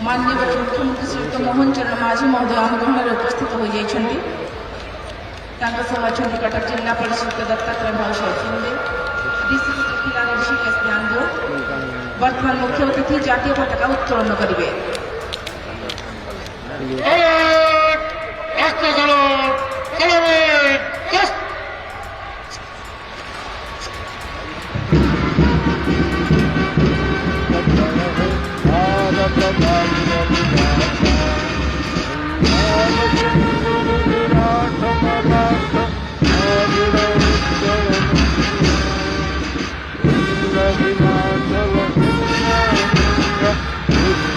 माननीय मुख्यमंत्री श्रीयुक्त मोहन चरण माझी महोदय आम ग्रहण उपस्थित हो जाइछन्ति कटक जिलापाल श्रीयुक्त दत्तात्रय भाव शिंदे डीसीपी खिलाड़ी ऋषिकेश ध्यानदेव वर्तमान मुख्य अतिथि जातीय पताका उत्तोलन करेंगे।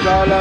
Sala